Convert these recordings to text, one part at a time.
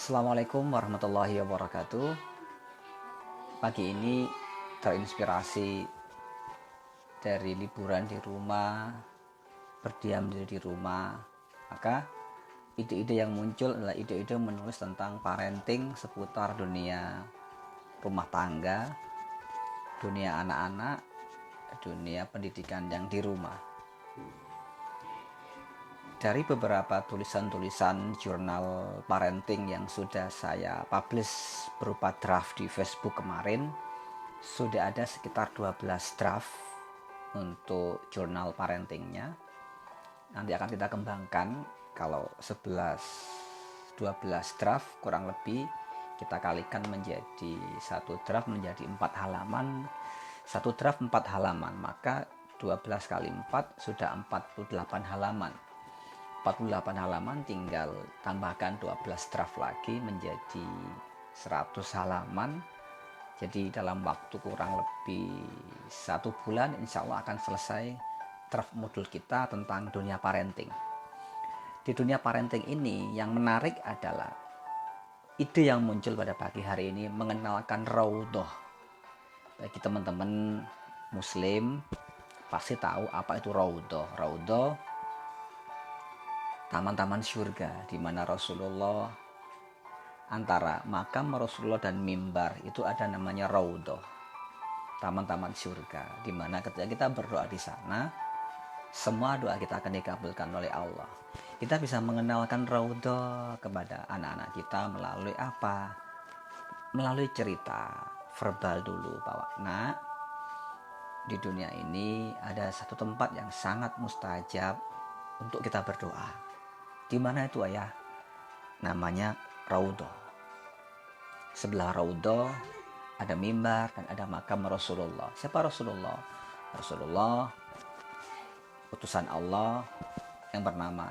Assalamualaikum warahmatullahi wabarakatuh. Pagi ini terinspirasi dari liburan di rumah, berdiam diri di rumah. Maka ide-ide yang muncul adalah ide-ide menulis tentang parenting seputar dunia rumah tangga, dunia anak-anak, dunia pendidikan yang di rumah. Dari beberapa tulisan-tulisan jurnal parenting yang sudah saya publish berupa draft di Facebook kemarin, sudah ada sekitar 12 draft untuk jurnal parentingnya. Nanti akan kita kembangkan. Kalau 12 draft kurang lebih kita kalikan menjadi satu draft menjadi 4 halaman. Satu draft 4 halaman, maka 12 kali 4 sudah 48 halaman. 48 halaman tinggal tambahkan 12 draft lagi menjadi 100 halaman. Jadi dalam waktu kurang lebih 1 bulan insya Allah akan selesai draft modul kita tentang dunia parenting. Di dunia parenting ini yang menarik adalah ide yang muncul pada pagi hari ini mengenalkan raudhah. Bagi teman-teman muslim pasti tahu apa itu raudhah. Raudhah taman-taman surga di mana Rasulullah antara makam Rasulullah dan mimbar itu ada namanya raudhah, taman-taman surga, di mana ketika kita berdoa di sana semua doa kita akan dikabulkan oleh Allah. Kita bisa mengenalkan raudhah kepada anak-anak kita melalui apa? Melalui cerita verbal dulu, bahwa nak, di dunia ini ada satu tempat yang sangat mustajab untuk kita berdoa. Di mana itu ayah? Namanya raudhah. Sebelah raudhah ada mimbar dan ada makam Rasulullah. Siapa Rasulullah? Rasulullah utusan Allah yang bernama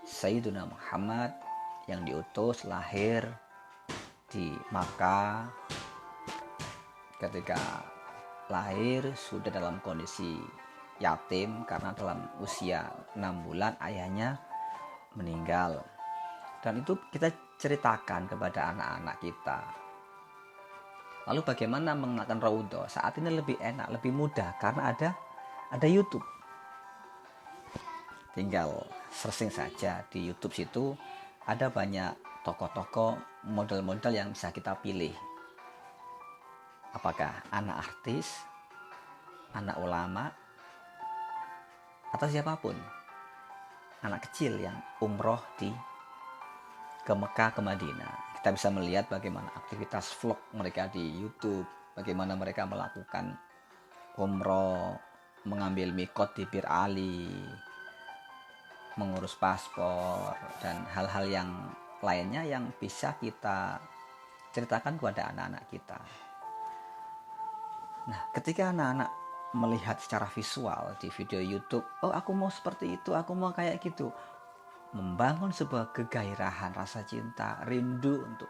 Sayyiduna Muhammad, yang diutus lahir di Makkah. Ketika lahir sudah dalam kondisi yatim karena dalam usia 6 bulan ayahnya meninggal. Dan itu kita ceritakan kepada anak-anak kita. Lalu bagaimana mengenalkan raudhah? Saat ini lebih enak, lebih mudah karena ada YouTube. Tinggal searching saja di YouTube, situ ada banyak tokoh-tokoh, model-model yang bisa kita pilih. Apakah anak artis, anak ulama, atau siapapun. Anak kecil yang umroh ke Mekah, ke Madinah. Kita bisa melihat bagaimana aktivitas vlog mereka di YouTube, bagaimana mereka melakukan umroh, mengambil mikot di Bir Ali, mengurus paspor, dan hal-hal yang lainnya yang bisa kita ceritakan kepada anak-anak kita. Nah, ketika anak-anak melihat secara visual di video YouTube, oh aku mau seperti itu, aku mau kayak gitu, membangun sebuah kegairahan, rasa cinta, rindu untuk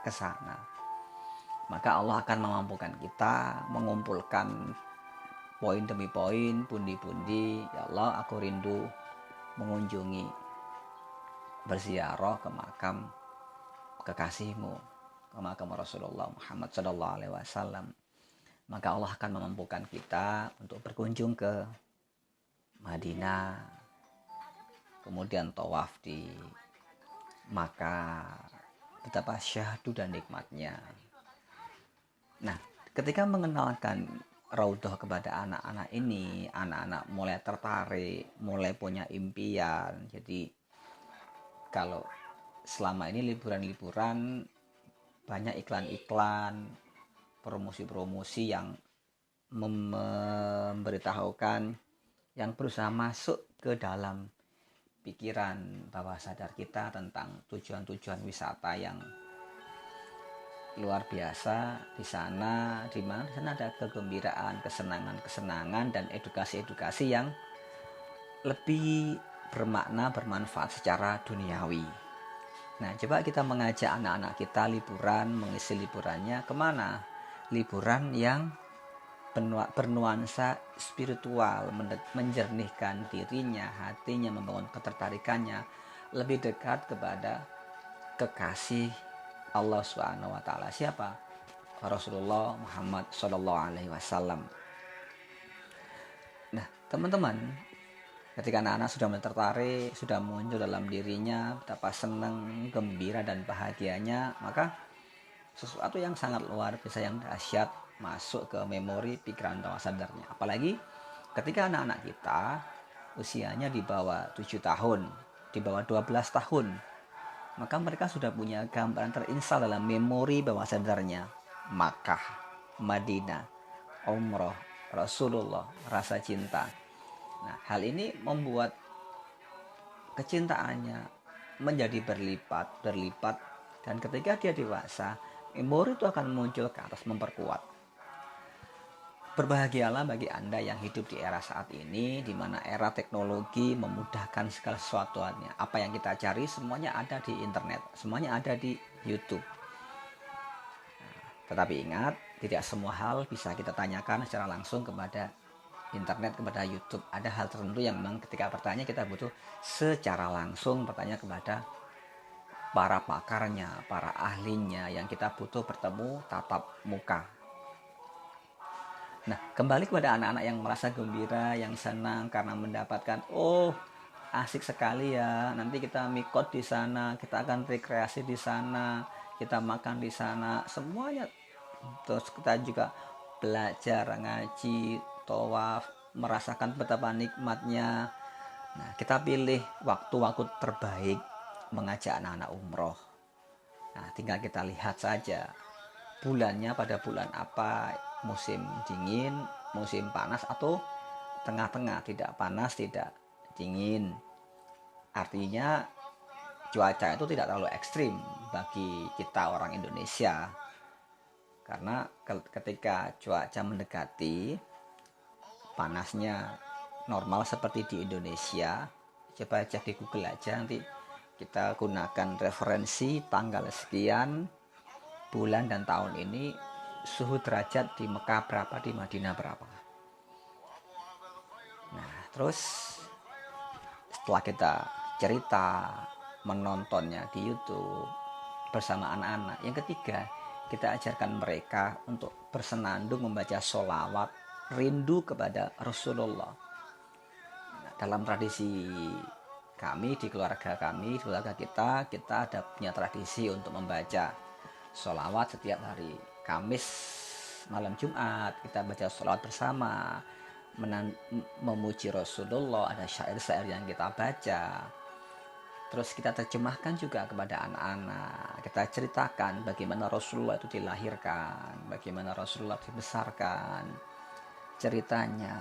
ke sana. Maka Allah akan memampukan kita mengumpulkan poin demi poin, pundi-pundi. Ya Allah, aku rindu mengunjungi, berziarah ke makam kekasihmu, ke makam Rasulullah Muhammad SAW. Maka Allah akan memampukan kita untuk berkunjung ke Madinah, kemudian tawaf di Makkah, betapa syahdu dan nikmatnya. Nah, ketika mengenalkan raudhah kepada anak-anak ini, anak-anak mulai tertarik, mulai punya impian. Jadi kalau selama ini liburan-liburan banyak iklan-iklan, promosi-promosi yang memberitahukan, yang berusaha masuk ke dalam pikiran bawah sadar kita tentang tujuan-tujuan wisata yang luar biasa di sana, di mana di sana ada kegembiraan, kesenangan-kesenangan, dan edukasi-edukasi yang lebih bermakna, bermanfaat secara duniawi. Nah, coba kita mengajak anak-anak kita liburan, mengisi liburannya kemana? Liburan yang bernuansa spiritual, menjernihkan dirinya, hatinya, membangun ketertarikannya lebih dekat kepada kekasih Allah Subhanahu wa taala. Siapa? Rasulullah Muhammad Shallallahu alaihi wasallam. Nah, teman-teman, ketika anak-anak sudah mulai tertarik, sudah muncul dalam dirinya betapa senang, gembira dan bahagianya, maka sesuatu yang sangat luar biasa yang dahsyat masuk ke memori pikiran bawah sadarnya. Apalagi ketika anak-anak kita usianya di bawah 7 tahun, di bawah 12 tahun, maka mereka sudah punya gambaran terinstal dalam memori bawah sadarnya. Makkah, Madinah, Umroh, Rasulullah, rasa cinta. Nah, hal ini membuat kecintaannya menjadi berlipat, dan ketika dia dewasa, memori itu akan muncul ke atas, memperkuat. Berbahagialah bagi Anda yang hidup di era saat ini, di mana era teknologi memudahkan segala sesuatunya. Apa yang kita cari semuanya ada di internet, semuanya ada di YouTube. Tetapi ingat, tidak semua hal bisa kita tanyakan secara langsung kepada internet, kepada YouTube. Ada hal tertentu yang memang ketika bertanya kita butuh secara langsung bertanya kepada para pakarnya, para ahlinya, yang kita butuh bertemu tatap muka. Nah, kembali kepada anak-anak yang merasa gembira, yang senang karena mendapatkan, asik sekali ya, nanti kita mikot di sana, kita akan rekreasi di sana, kita makan di sana, semuanya. Terus kita juga belajar ngaji, tawaf, merasakan betapa nikmatnya. Nah, kita pilih waktu-waktu terbaik mengajak anak-anak umroh. Nah, tinggal kita lihat saja bulannya pada bulan apa, musim dingin, musim panas, atau tengah-tengah, tidak panas, tidak dingin. Artinya cuaca itu tidak terlalu ekstrim bagi kita orang Indonesia, karena ketika cuaca mendekati panasnya normal seperti di Indonesia, coba cek di Google aja, nanti kita gunakan referensi tanggal sekian, bulan dan tahun ini, suhu derajat di Mekah berapa, di Madinah berapa. Nah, terus setelah kita cerita, menontonnya di YouTube bersama anak-anak, yang ketiga, kita ajarkan mereka untuk bersenandung membaca sholawat, rindu kepada Rasulullah. Nah, dalam tradisi kami, di keluarga kami, di keluarga kita ada punya tradisi untuk membaca sholawat setiap hari. Kamis malam Jumat kita baca sholawat bersama, memuji Rasulullah, ada syair-syair yang kita baca. Terus kita terjemahkan juga kepada anak-anak. Kita ceritakan bagaimana Rasulullah itu dilahirkan, bagaimana Rasulullah dibesarkan, ceritanya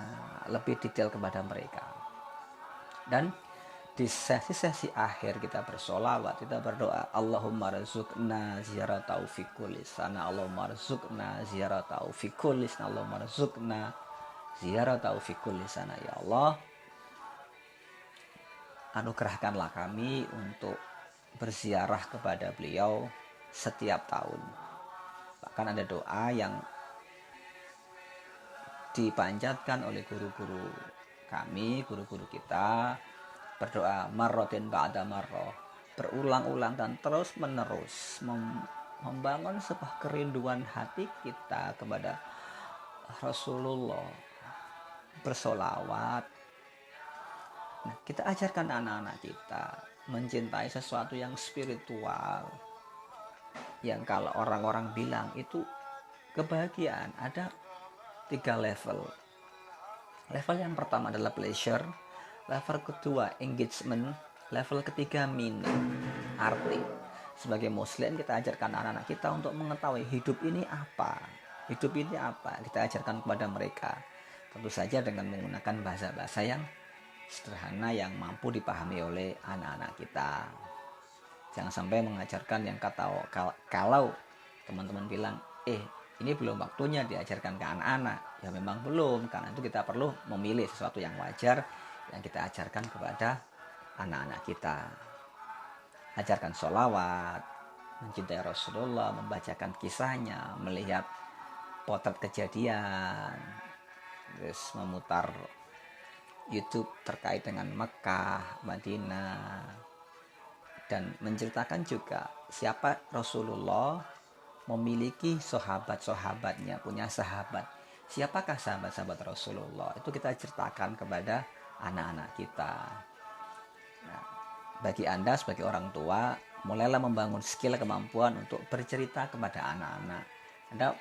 lebih detail kepada mereka. Dan di sesi-sesi akhir kita bersolawat, kita berdoa, Allahumma rizukna ziyaratau fi kulli sana, Allahumma rizukna ziyaratau fi kulli sana, Allahumma rizukna ziyaratau fi kulli sana. Ya Allah, anugerahkanlah kami untuk berziarah kepada beliau setiap tahun. Bahkan ada doa yang dipanjatkan oleh guru-guru kami, guru-guru kita, berdoa marrotin ba'da marroh, berulang-ulang dan terus menerus membangun sebuah kerinduan hati kita kepada Rasulullah, bersolawat. Nah, kita ajarkan anak-anak kita mencintai sesuatu yang spiritual, yang kalau orang-orang bilang itu kebahagiaan. Ada 3 level. Level yang pertama adalah pleasure, level kedua engagement, level ketiga meaning, arti. Sebagai muslim kita ajarkan anak-anak kita untuk mengetahui hidup ini apa, kita ajarkan kepada mereka, tentu saja dengan menggunakan bahasa-bahasa yang sederhana yang mampu dipahami oleh anak-anak kita. Jangan sampai mengajarkan yang kalau teman-teman bilang ini belum waktunya diajarkan ke anak-anak, ya memang belum, karena itu kita perlu memilih sesuatu yang wajar yang kita ajarkan kepada anak-anak kita. Ajarkan sholawat, mencintai Rasulullah, membacakan kisahnya, melihat potret kejadian, terus memutar YouTube terkait dengan Mekah, Madinah, dan menceritakan juga siapa Rasulullah memiliki sahabat-sahabatnya, punya sahabat. Siapakah sahabat-sahabat Rasulullah? Itu kita ceritakan kepada anak-anak kita. Nah, bagi Anda sebagai orang tua, mulailah membangun skill kemampuan untuk bercerita kepada anak-anak. Anda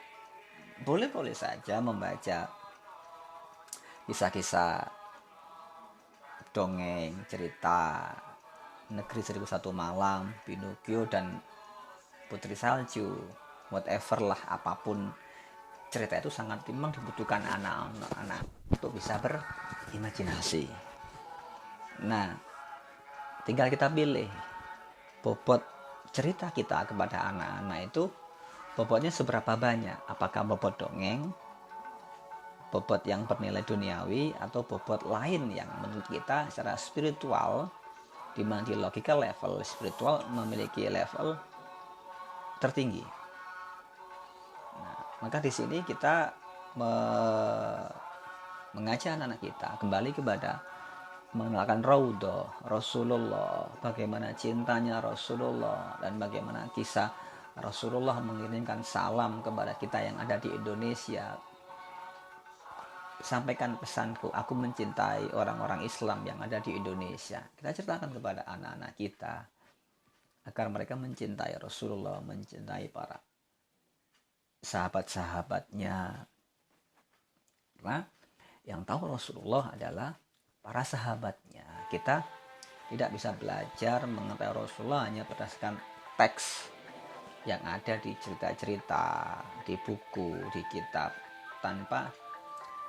boleh-boleh saja membaca kisah-kisah dongeng, cerita Negeri 1001 Malam, Pinocchio dan Putri Salju, whatever lah, apapun cerita itu sangat memang dibutuhkan anak-anak untuk bisa berimajinasi. Nah, tinggal kita pilih bobot cerita kita kepada anak-anak itu bobotnya seberapa banyak, apakah bobot dongeng, bobot yang bernilai duniawi, atau bobot lain yang menurut kita secara spiritual, di mana di logika level spiritual memiliki level tertinggi. Nah, maka di sini kita mengajak anak-anak kita kembali kepada mengenalkan raudhah Rasulullah, bagaimana cintanya Rasulullah dan bagaimana kisah Rasulullah mengirimkan salam kepada kita yang ada di Indonesia. Sampaikan pesanku, aku mencintai orang-orang Islam yang ada di Indonesia. Kita ceritakan kepada anak-anak kita agar mereka mencintai Rasulullah, mencintai para sahabat-sahabatnya. Karena yang tahu Rasulullah adalah para sahabatnya. Kita tidak bisa belajar mengetahui Rasulullah hanya berdasarkan teks yang ada di cerita-cerita, di buku, di kitab, tanpa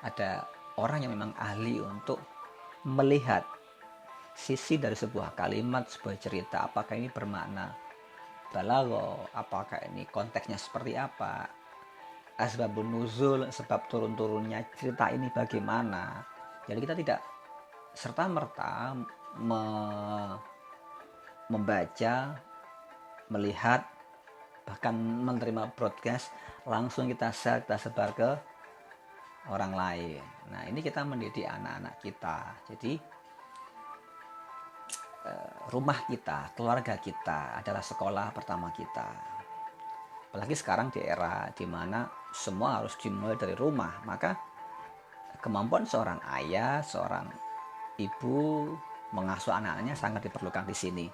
ada orang yang memang ahli untuk melihat sisi dari sebuah kalimat, sebuah cerita, apakah ini bermakna balaghah, apakah ini konteksnya seperti apa, asbabun nuzul, sebab turun-turunnya cerita ini bagaimana. Jadi kita tidak serta-merta membaca, melihat, bahkan menerima broadcast langsung kita share, kita sebar ke orang lain. Nah, ini kita mendidik anak-anak kita. Jadi rumah kita, keluarga kita adalah sekolah pertama kita. Apalagi sekarang di era di mana semua harus dimulai dari rumah, maka kemampuan seorang ayah, seorang ibu mengasuh anak-anaknya sangat diperlukan di sini.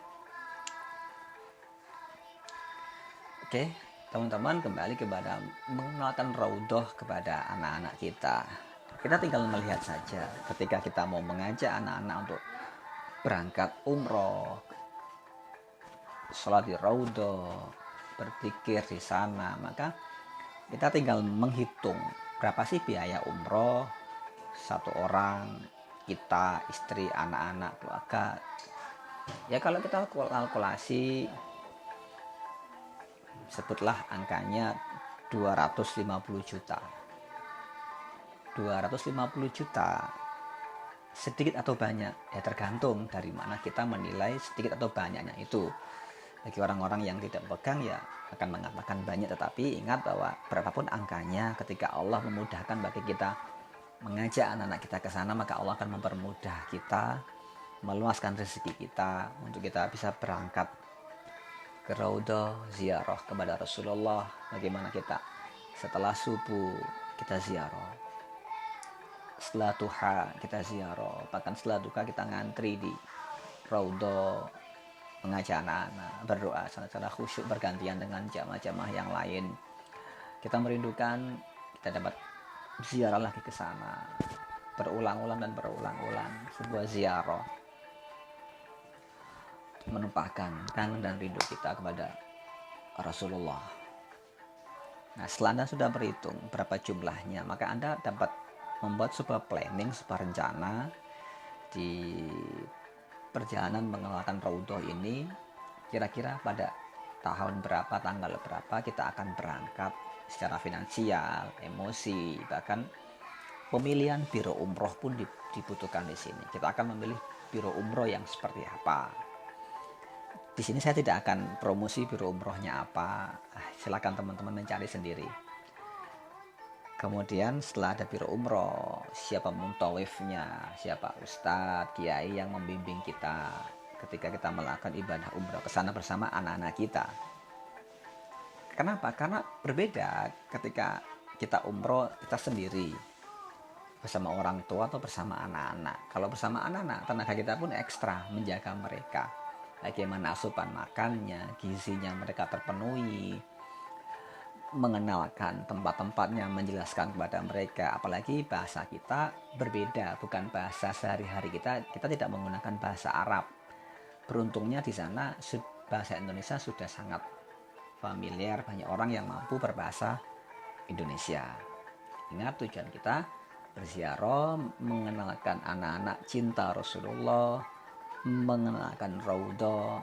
Oke, teman-teman, kembali kepada mengenalkan raudhah kepada anak-anak kita. Kita tinggal melihat saja ketika kita mau mengajak anak-anak untuk berangkat umroh, sholat di raudhah, berpikir di sana, maka kita tinggal menghitung berapa sih biaya umroh satu orang, kita, istri, anak-anak, keluarga. Ya kalau kita kalkulasi, sebutlah angkanya 250 juta. 250 juta sedikit atau banyak, ya tergantung dari mana kita menilai sedikit atau banyaknya itu. Bagi orang-orang yang tidak pegang ya akan mengatakan banyak, tetapi ingat bahwa berapapun angkanya, ketika Allah memudahkan bagi kita mengajak anak-anak kita ke sana, maka Allah akan mempermudah kita, meluaskan rezeki kita untuk kita bisa berangkat ke raudhah, ziarah kepada Rasulullah. Bagaimana kita setelah subuh kita ziarah, setelah duha kita ziarah, bahkan setelah duha kita ngantri di raudhah, mengajak anak-anak berdoa secara khusyuk bergantian dengan jamaah-jamaah yang lain. Kita merindukan kita dapat ziarah lagi ke sana, berulang-ulang dan berulang-ulang sebuah ziarah, menumpahkan kangen dan rindu kita kepada Rasulullah. Nah, setelah Anda sudah berhitung berapa jumlahnya, maka Anda dapat membuat sebuah planning, sebuah rencana di perjalanan mengenalkan raudhah ini. Kira-kira pada tahun berapa, tanggal berapa kita akan berangkat secara finansial, emosi, bahkan pemilihan biro umroh pun dibutuhkan di sini. Kita akan memilih biro umroh yang seperti apa. Di sini saya tidak akan promosi biro umrohnya apa, silakan teman-teman mencari sendiri. Kemudian setelah ada biro umroh, siapa muntawifnya, siapa ustadz, kiai yang membimbing kita, ketika kita melakukan ibadah umroh ke sana bersama anak-anak kita. Kenapa? Karena berbeda ketika kita umroh kita sendiri bersama orang tua atau bersama anak-anak. Kalau bersama anak-anak, tenaga kita pun ekstra menjaga mereka. Bagaimana asupan makannya, gizinya mereka terpenuhi, mengenalkan tempat-tempatnya, menjelaskan kepada mereka. Apalagi bahasa kita berbeda, bukan bahasa sehari-hari kita tidak menggunakan bahasa Arab. Beruntungnya di sana bahasa Indonesia sudah sangat familiar, banyak orang yang mampu berbahasa Indonesia. Ingat tujuan kita berziarah, mengenalkan anak-anak cinta Rasulullah, mengenalkan Raudhah.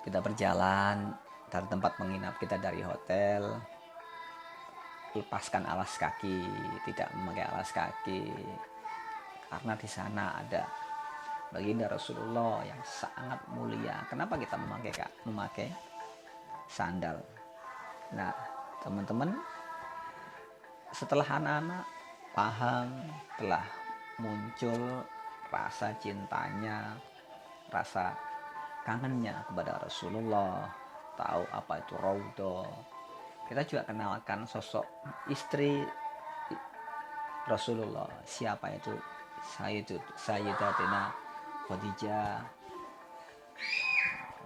Kita berjalan dari tempat menginap kita dari hotel, lepaskan alas kaki, tidak memakai alas kaki, karena di sana ada baginda Rasulullah yang sangat mulia. Kenapa kita memakai sandal? Nah, teman-teman, setelah anak-anak paham, telah muncul rasa cintanya, rasa kangennya kepada Rasulullah, tahu apa itu Raudhah, kita juga kenalkan sosok istri Rasulullah, siapa itu Sayyidatina Khadijah,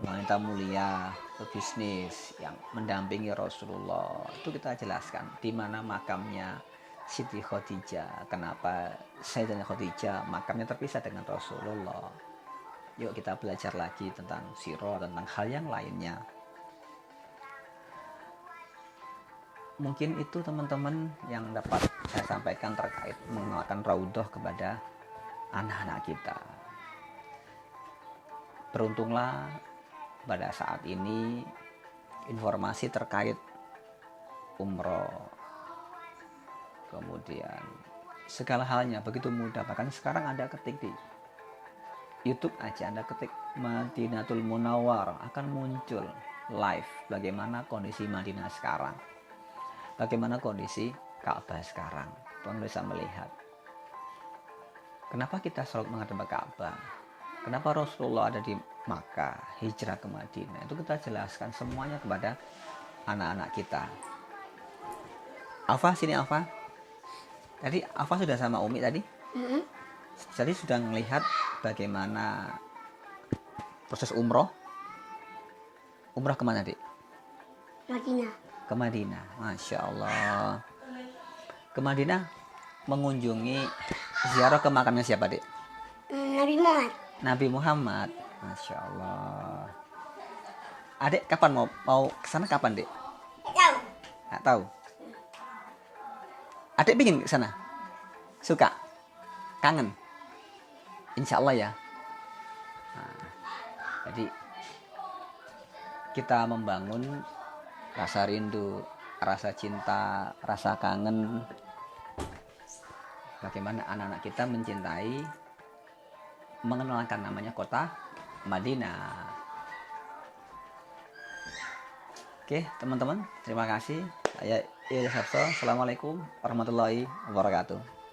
wanita mulia pebisnis yang mendampingi Rasulullah. Itu kita jelaskan di mana makamnya Siti Khadijah, kenapa Sayyidatina Khadijah makamnya terpisah dengan Rasulullah. Yuk kita belajar lagi tentang sirah, tentang hal yang lainnya. Mungkin itu teman-teman yang dapat saya sampaikan terkait mengenalkan Raudhah kepada anak-anak kita. Beruntunglah pada saat ini informasi terkait umroh, kemudian segala halnya begitu mudah. Bahkan sekarang Anda ketik di YouTube aja, Anda ketik Madinatul Munawwarah, akan muncul live bagaimana kondisi Madinah sekarang, bagaimana kondisi Ka'bah sekarang. Tuhan bisa melihat kenapa kita selalu menghadap Ka'bah, kenapa Rasulullah ada di Makkah, hijrah ke Madinah. Itu kita jelaskan semuanya kepada anak-anak kita. Alfa, sini Alfa. Tadi Alfa sudah sama Umi tadi. Jadi sudah melihat bagaimana proses umroh. Umroh kemana, Dik? Madinah. Ke Madinah. Masya Allah. Ke Madinah mengunjungi ziarah ke makamnya siapa, Dik? Nabi Muhammad. Nabi Muhammad. Masya Allah. Adik kapan mau kesana kapan, Dik? Tahu. Nggak tahu. Adik pingin kesana? Suka? Kangen? Insya Allah ya. Nah, jadi kita membangun rasa rindu, rasa cinta, rasa kangen. Bagaimana anak-anak kita mencintai, mengenalkan namanya kota Madinah. Oke teman-teman, terima kasih. Saya Ilham Sabto. Assalamualaikum warahmatullahi wabarakatuh.